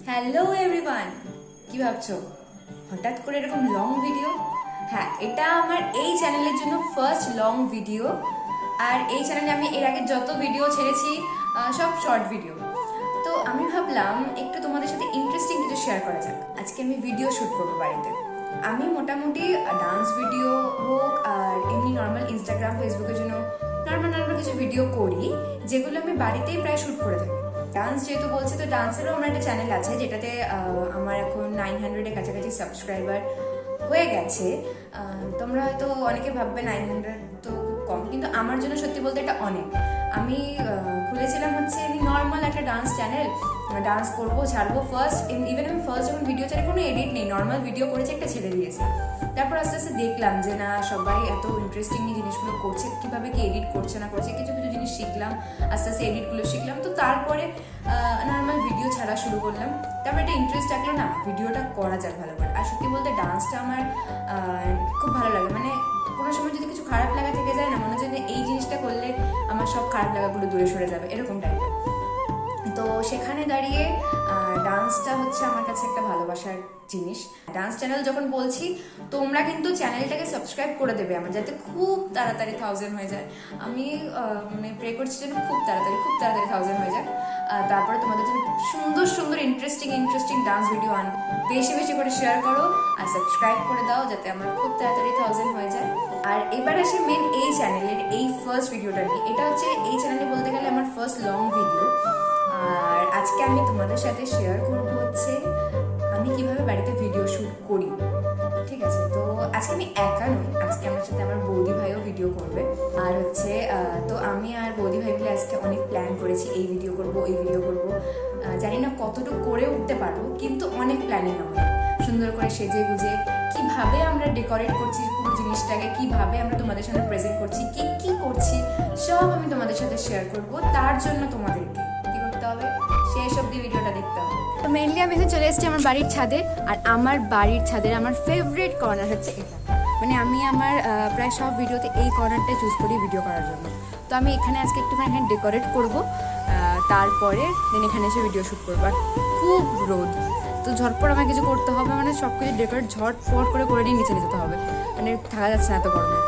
Hello everyone, কি ভাবছো হঠাৎ করে এরকম লং ভিডিও? হ্যাঁ, এটা আমার এই চ্যানেলের জন্য ফার্স্ট লং ভিডিও। আর এই চ্যানেলে আমি এর আগে যত ভিডিও ছেড়েছি সব শর্ট ভিডিও। তো আমি ভাবলাম একটু তোমাদের সাথে ইন্টারেস্টিং কিছু শেয়ার করা যাক। আজকে আমি ভিডিও শ্যুট করবো বাড়িতে। আমি মোটামুটি ডান্স ভিডিও হোক আর এমনি নর্মাল ইনস্টাগ্রাম ফেসবুকের জন্য নর্মাল কিছু ভিডিও করি, যেগুলো আমি বাড়িতেই প্রায় শ্যুট করে থাকি। ডান্স যেহেতু বলছি, তো ডান্সেরও আমার একটা চ্যানেল আছে, যেটাতে আমার এখন 900-এর কাছাকাছি সাবস্ক্রাইবার হয়ে গেছে। তোমরা হয়তো অনেকে ভাববে 900 তো খুব কম, কিন্তু আমার জন্য সত্যি বলতে এটা অনেক। আমি খুলেছিলাম হচ্ছে আমি নর্মাল একটা ডান্স চ্যানেল, ডান্স করবো ছাড়বো ফার্স্ট। ইভেন আমি ফার্স্ট যখন ভিডিও ছাড়ি কোনো এডিট নেই, নর্মাল ভিডিও করেছি, একটা ছেড়ে দিয়েছি। তারপর আস্তে আস্তে দেখলাম যে না, সবাই এত ইন্টারেস্টিংলি জিনিসগুলো করছে, কীভাবে কি এডিট করছে না করছে, কিছু কিছু জিনিস শিখলাম, আস্তে আস্তে এডিটগুলো শিখলাম। তো তারপরে নর্মাল ভিডিও ছাড়া শুরু করলাম। তারপরে একটা ইন্টারেস্ট থাকলো না, ভিডিওটা করা যাক ভালো করে। আর সত্যি বলতে ডান্সটা আমার খুব ভালো লাগে। মানে কোনো সময় যদি কিছু খারাপ লাগা থেকে যায় না, মনে হচ্ছে যে এই জিনিসটা করলে আমার সব খারাপ লাগাগুলো দূরে সরে যাবে, এরকম টাইপের। তো সেখানে দাঁড়িয়ে ডান্সটা হচ্ছে আমার কাছে একটা ভালোবাসার জিনিস। ডান্স চ্যানেল যখন বলছি, তোমরা কিন্তু চ্যানেলটাকে সাবস্ক্রাইব করে দেবে আমার, যাতে খুব তাড়াতাড়ি 1000 হয়ে যায়। আমি মানে প্রে করছি যেন খুব তাড়াতাড়ি 1000 হয়ে যায়। তারপরে তোমাদের জন্য সুন্দর সুন্দর ইন্টারেস্টিং ডান্স ভিডিও আনবো। বেশি বেশি করে শেয়ার করো আর সাবস্ক্রাইব করে দাও, যাতে আমার খুব তাড়াতাড়ি 1000 হয়ে যায়। আর এবার আসে মেন এই চ্যানেলের এই ফার্স্ট ভিডিওটা নিয়ে। এটা হচ্ছে এই চ্যানেলে বলতে গেলে আমার ফার্স্ট লং ভিডিও। আর আজকে আমি তোমাদের সাথে শেয়ার করবো হচ্ছে আমি কিভাবে বাড়িতে ভিডিও শ্যুট করি। ঠিক আছে, তো আজকে আমি একা নই, আজকে আমার সাথে আমার বৌদি ভাইও ভিডিও করবে। আর হচ্ছে তো আমি আর বৌদি ভাই মিলে আজকে অনেক প্ল্যান করেছি, এই ভিডিও করবো ওই ভিডিও করবো। জানি না কতটুকু করে উঠতে পারবো, কিন্তু অনেক প্ল্যানিং আমাদের। সুন্দর করে সেজে গুজে কিভাবে আমরা ডেকোরেট করছি পুরো জিনিসটাকে, কিভাবে আমরা তোমাদের সামনে প্রেজেন্ট করছি, কি করছি, সব আমি তোমাদের সাথে শেয়ার করবো। তার জন্য তোমাদেরকে কি করতে হবে, শেষ অবধি ভিডিওটা দেখতে হবে। তো মেইনলি আমি এখানে চলে এসেছি আমার বাড়ির ছাদে। আর আমার বাড়ির ছাদের আমার ফেভারিট কর্নার হচ্ছে এটা। মানে আমি আমার প্রায় সব ভিডিওতে এই কর্নারটাই চুজ করি ভিডিও করার জন্য। তো আমি এখানে আজকে একটুখানি এখানে ডেকোরেট করবো, তারপরে দেন এখানে এসে ভিডিও শ্যুট করবো। আর খুব রোদ, তো ঝটপট আমার কিছু করতে হবে, মানে সব কিছু ডেকোরেট ঝটপট করে নিয়ে নিচে যেতে হবে, মানে থাকা যাচ্ছে না এত গরমে।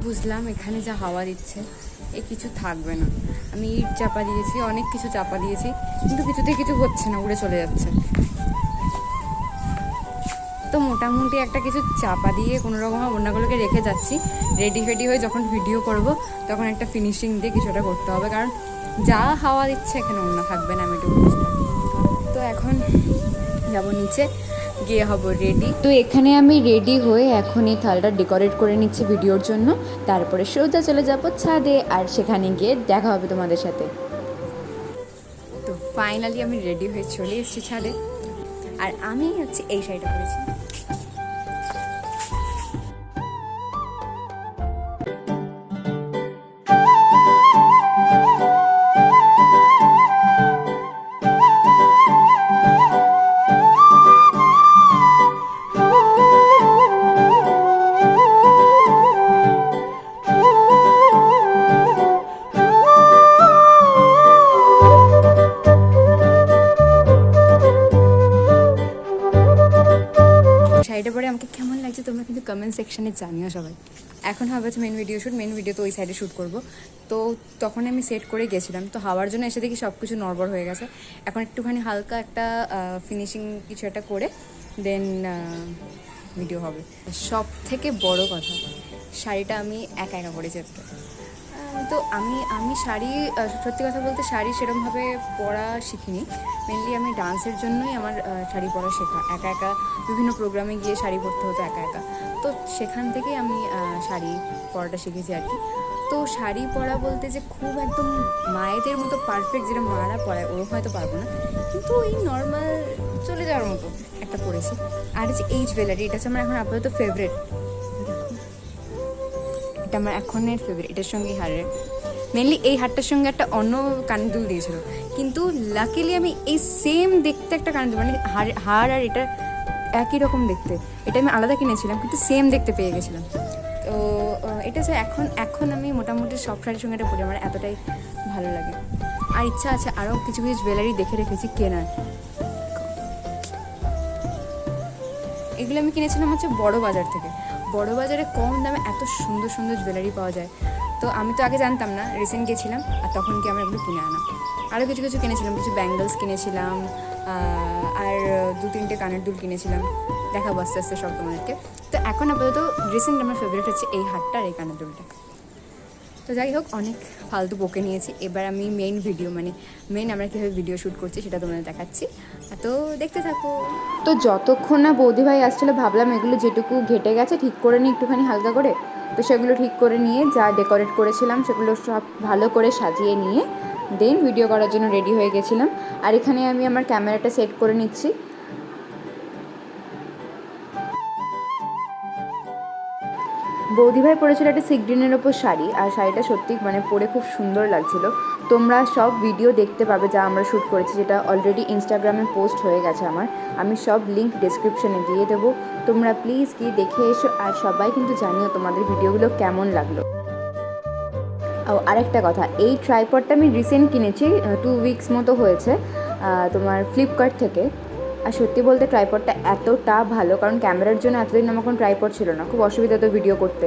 বুঝলাম এখানে যা হাওয়া দিচ্ছে এ কিছু থাকবে না। আমি ইট চাপা দিয়েছি, অনেক কিছু চাপা দিয়েছি, কিন্তু কিছুতেই কিছু হচ্ছে না, উড়ে চলে যাচ্ছে। তো মোটামুটি একটা কিছু চাপা দিয়ে কোনো রকম ওড়নাগুলোকে রেখে যাচ্ছি। রেডি হয়ে যখন ভিডিও করব তখন একটা ফিনিশিং দিয়ে কিছুটা করতে হবে, কারণ যা হাওয়া দিচ্ছে এখানে ওড়না থাকবে না, আমি একটু বুঝলাম। তো এখন যাব নিচে, গিয়ে হব রেডি। তো এখানে আমি রেডি হয়ে এখন এই থালটা ডেকোরেট করে নিচ্ছি ভিডিওর জন্য। তারপরে সোজা চলে যাব ছাদে, আর সেখানে গিয়ে দেখা হবে তোমাদের সাথে। তো ফাইনালি আমি রেডি হয়ে চলে এসেছি ছাদে। আর আমি হচ্ছে এই শাড়িটা পরেছি। শাড়িটা পরে আমাকে কেমন লাগছে তোমরা কিন্তু কমেন্ট সেকশনে জানিও সবাই। এখন হবে হচ্ছে main video shoot. Main video তো ওই সাইডে শ্যুট করবো। তো তখন আমি সেট করে গেছিলাম, তো হাওয়ার জন্য এসে দেখি সব কিছু নড়বড় হয়ে গেছে। এখন একটুখানি হালকা একটা ফিনিশিং কিছু একটা করে দেন ভিডিও হবে। সব থেকে বড় কথা, শাড়িটা আমি একা একা পরেছি আজকে। তো আমি শাড়ি, সত্যি কথা বলতে শাড়ি সেরকমভাবে পরা শিখিনি। মেনলি আমি ডান্সের জন্যই আমার শাড়ি পরা শেখা। একা একা বিভিন্ন প্রোগ্রামে গিয়ে শাড়ি পরতে হতো একা একা, তো সেখান থেকেই আমি শাড়ি পরাটা শিখেছি আর কি। তো শাড়ি পরা বলতে যে খুব একদম মায়েদের মতো পারফেক্ট যেটা মারা পরায় ওরকম হয়তো পারবো না, কিন্তু ওই নর্মাল চলে যাওয়ার মতো একটা পরেছি। আর হচ্ছে এই জুয়েলারি, এটা হচ্ছে আমার এখন আপাতত ফেভারিট। এটা আমার এখনের ফেভারিট। এটার সঙ্গে হারের, মেনলি এই হারটার সঙ্গে একটা অন্য কানের দুল দিয়েছিল, কিন্তু লাকিলি আমি এই সেম দেখতে একটা কানের দুল, মানে হার আর এটা একই রকম দেখতে, এটা আমি আলাদা কিনেছিলাম কিন্তু সেম দেখতে পেয়ে গেছিলাম। তো এটা যে এখন আমি মোটামুটি সব শাড়ির সঙ্গে এটা পরি, আমার এতটাই ভালো লাগে। আর ইচ্ছা আছে আরও কিছু কিছু জুয়েলারি দেখে রেখেছি কেনার। এগুলো আমি কিনেছিলাম হচ্ছে বড় বাজার থেকে। বড় বাজারে কম দামে এত সুন্দর সুন্দর জুয়েলারি পাওয়া যায়, তো আমি তো আগে জানতাম না, রিসেন্ট গেছিলাম আর তখন কি আমার এগুলো কিনে আনা। আরও কিছু কিছু কিনেছিলাম, কিছু ব্যাঙ্গলস কিনেছিলাম, আর 2-3টে কানের দুল কিনেছিলাম, দেখাবো আস্তে আস্তে সব তোমাদেরকে। তো এখন আপাতত রিসেন্ট আমার ফেভারিট হচ্ছে এই হারটা আর এই কানের দুলটা। তো যাই হোক, অনেক ফালতু বকে নিয়েছি, এবার আমি মেইন ভিডিও, মানে মেইন আমরা কীভাবে ভিডিও শ্যুট করছি সেটা তোমাদের দেখাচ্ছি, তো দেখতে থাকো। তো যতক্ষণ না বৌদিভাই আসছিলো ভাবলাম এগুলো যেটুকু ঘেটে গেছে ঠিক করে নিই একটুখানি হালকা করে। তো সেগুলো ঠিক করে নিয়ে যা ডেকোরেট করেছিলাম সেগুলো সব ভালো করে সাজিয়ে নিয়ে দেন ভিডিও করার জন্য রেডি হয়ে গেছিলাম। আর এখানে আমি আমার ক্যামেরাটা সেট করে নিচ্ছি। বৌদিভাই পরেছিল একটা সি গ্রিনের ওপর শাড়ি, আর শাড়িটা সত্যি মানে পরে খুব সুন্দর লাগছিল। তোমরা সব ভিডিও দেখতে পাবে যা আমরা শ্যুট করেছি, যেটা অলরেডি ইনস্টাগ্রামে পোস্ট হয়ে গেছে আমার। আমি সব লিঙ্ক ডেসক্রিপশনে দিয়ে দেবো, তোমরা প্লিজ গিয়ে দেখে এসো। আর সবাই কিন্তু জানিও তোমাদের ভিডিওগুলো কেমন লাগলো। ও আরেকটা কথা, এই ট্রাইপডটা আমি রিসেন্ট কিনেছি, 2 উইকস মতো হয়েছে, তোমার ফ্লিপকার্ট থেকে। আর সত্যি বলতে ট্রাইপডটা এতটা ভালো, কারণ ক্যামেরার জন্য এতদিন আমার কোনো ট্রাইপড ছিল না, খুব অসুবিধা হতো ভিডিও করতে।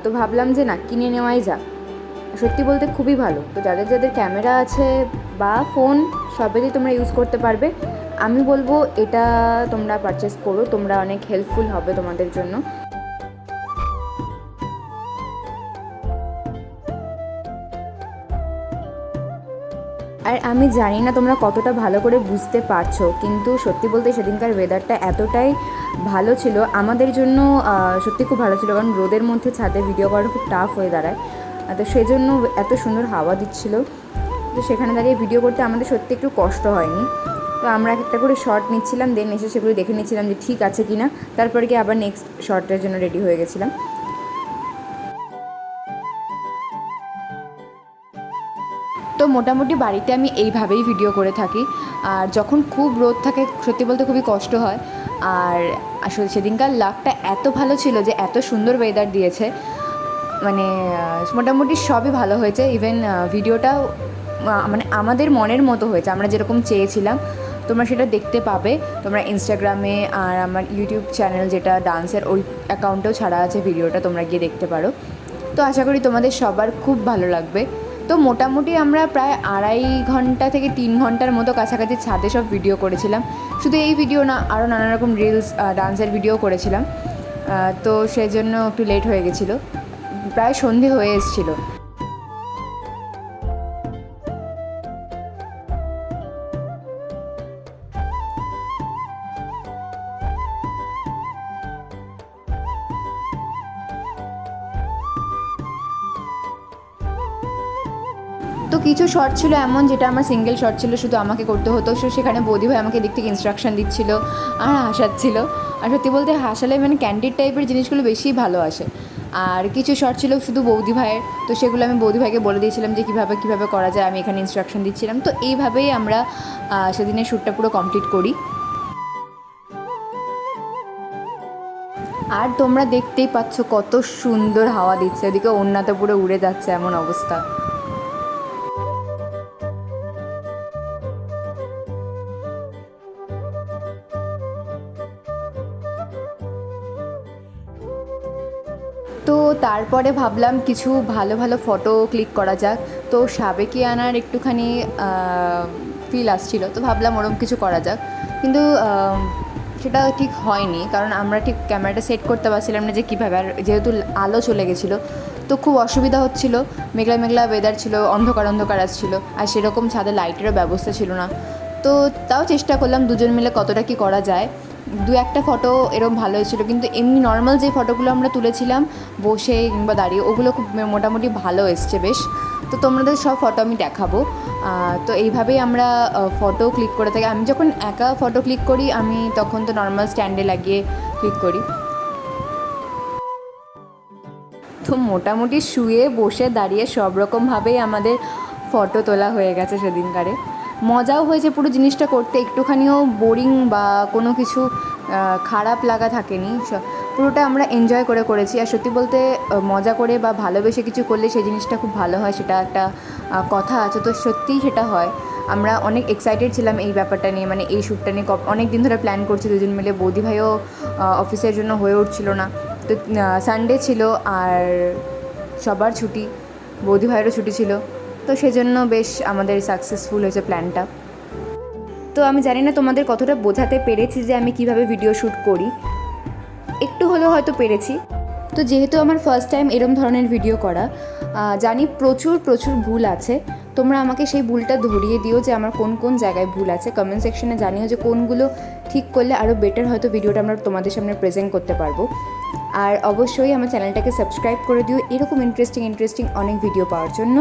তো ভাবলাম যে না, কিনে নেওয়াই যাক। সত্যি বলতে খুবই ভালো। তো যাদের যাদের ক্যামেরা আছে বা ফোন সবেতেই তোমরা ইউজ করতে পারবে, আমি বলবো এটা তোমরা পারচেস করো, তোমরা অনেক হেল্পফুল হবে তোমাদের জন্য। আর আমি জানি না তোমরা কতটা ভালো করে বুঝতে পারছো, কিন্তু সত্যি বলতে সেদিনকার ওয়েদারটা এতটাই ভালো ছিল আমাদের জন্য, সত্যি খুব ভালো ছিল, কারণ রোদের মধ্যে ছাদে ভিডিও করা খুব টাফ হয়ে দাঁড়ায়। তো সেই জন্য এত সুন্দর হাওয়া দিচ্ছিল, তো সেখানে দাঁড়িয়ে ভিডিও করতে আমাদের সত্যি একটু কষ্ট হয়নি। তো আমরা একটা করে শর্ট নিচ্ছিলাম, দেন এসে সেগুলো দেখে নিচ্ছিলাম যে ঠিক আছে কি না, তারপরে কি আবার নেক্সট শর্টের জন্য রেডি হয়ে গেছিলাম। তো মোটামুটি বাড়িতে আমি এইভাবেই ভিডিও করে থাকি। আর যখন খুব রোদ থাকে সত্যি বলতে খুবই কষ্ট হয়। আর আসলে সেদিনকার লাকটা এত ভালো ছিল যে এত সুন্দর ওয়েদার দিয়েছে, মানে মোটামুটি সবই ভালো হয়েছে। ইভেন ভিডিওটাও মানে আমাদের মনের মতো হয়েছে, আমরা যেরকম চেয়েছিলাম। তোমরা সেটা দেখতে পাবে তোমরা ইনস্টাগ্রামে, আর আমার ইউটিউব চ্যানেল যেটা ডান্সের, ওই অ্যাকাউন্টেও ছাড়া আছে ভিডিওটা, তোমরা গিয়ে দেখতে পারো। তো আশা করি তোমাদের সবার খুব ভালো লাগবে। তো মোটামুটি আমরা প্রায় 2.5 ঘন্টা থেকে 3 ঘন্টার মতো কাছাকাছি ছাদে সব ভিডিও করেছিলাম। শুধু এই ভিডিও না, আরও নানা রকম রিলস, ডান্সের ভিডিও করেছিলাম। তো সেই জন্য একটু লেট হয়ে গেছিলো, প্রায় সন্ধে হয়ে এসেছিলো। তো কিছু শর্ট ছিল এমন যেটা আমার সিঙ্গেল শর্ট ছিল, শুধু আমাকে করতে হতো। সো সেখানে বৌদিভাই আমাকে দিক থেকে ইনস্ট্রাকশন দিচ্ছিলো আর হাসাচ্ছিল। আর সত্যি বলতে হাসালে মানে ক্যান্ডিড টাইপের জিনিসগুলো বেশিই ভালো আসে। আর কিছু শর্ট ছিল শুধু বৌদিভাইয়ের, তো সেগুলো আমি বৌদিভাইকে বলে দিয়েছিলাম যে কীভাবে কীভাবে করা যায়, আমি এখানে ইনস্ট্রাকশন দিচ্ছিলাম। তো এইভাবেই আমরা সেদিনের শ্যুটটা পুরো কমপ্লিট করি। আর তোমরা দেখতেই পাচ্ছ কত সুন্দর হাওয়া দিচ্ছে, ওদিকে ওড়নাতে পুরো উড়ে যাচ্ছে, এমন অবস্থা। তো তারপরে ভাবলাম কিছু ভালো ভালো ফটো ক্লিক করা যাক। তো সাবেকিয়ানার একটুখানি ফিল আসছিল, তো ভাবলাম ওরকম কিছু করা যাক, কিন্তু সেটা ঠিক হয়নি, কারণ আমরা ঠিক ক্যামেরাটা সেট করতে পারছিলাম না যে কীভাবে। আর যেহেতু আলো চলে গেছিলো তো খুব অসুবিধা হচ্ছিলো, মেঘলা মেঘলা ওয়েদার ছিল, অন্ধকার অন্ধকার আসছিলো, আর সেরকম ছাদে লাইটেরও ব্যবস্থা ছিল না। তো তাও চেষ্টা করলাম দুজন মিলে কতটা কী করা যায়। দু একটা ফটো এরকম ভালো হয়েছিলো, কিন্তু এমনি নর্মাল যে ফটোগুলো আমরা তুলেছিলাম বসে কিংবা দাঁড়িয়ে, ওগুলো খুব মোটামুটি ভালো এসছে বেশ। তো তোমাদের সব ফটো আমি দেখাবো। তো এইভাবেই আমরা ফটো ক্লিক করে থাকি। আমি যখন একা ফটো ক্লিক করি আমি তখন তো নর্মাল স্ট্যান্ডে লাগিয়ে ক্লিক করি। তো মোটামুটি শুয়ে বসে দাঁড়িয়ে সব রকমভাবেই আমাদের ফটো তোলা হয়ে গেছে সেদিনকারে। মজাও হয়েছে পুরো জিনিসটা করতে, একটুখানিও বোরিং বা কোনো কিছু খারাপ লাগা থাকেনি, পুরোটা আমরা এনজয় করে করেছি। আর সত্যি বলতে মজা করে বা ভালোবেসে কিছু করলে সেই জিনিসটা খুব ভালো হয়, সেটা একটা কথা আছে, তো সত্যিই সেটা হয়। আমরা অনেক এক্সাইটেড ছিলাম এই ব্যাপারটা নিয়ে, মানে এই শ্যুটটা নিয়ে অনেক দিন ধরে প্ল্যান করছি দুজন মিলে। বৌদি ভাইও অফিসের জন্য হয়ে উঠছিল না, তো সানডে ছিল আর সবার ছুটি, বৌদি ভাইয়েরও ছুটি ছিল, তো সেজন্য বেশ আমাদের সাকসেসফুল হয়েছে প্ল্যানটা। তো আমি জানি না তোমাদের কতটা বোঝাতে পেরেছি যে আমি কিভাবে ভিডিও শ্যুট করি, একটু হলেও হয়তো পেরেছি। তো যেহেতু আমার ফার্স্ট টাইম এরম ধরনের ভিডিও করা, জানি প্রচুর প্রচুর ভুল আছে। তোমরা আমাকে সেই ভুলটা ধরিয়ে দিও যে আমার কোন কোন জায়গায় ভুল আছে, কমেন্ট সেকশনে জানিও যে কোনগুলো ঠিক করলে আরও বেটার হয়তো ভিডিওটা আমরা তোমাদের সামনে প্রেজেন্ট করতে পারবো। আর অবশ্যই আমার চ্যানেলটাকে সাবস্ক্রাইব করে দিও এরকম ইন্টারেস্টিং অনেক ভিডিও পাওয়ার জন্য।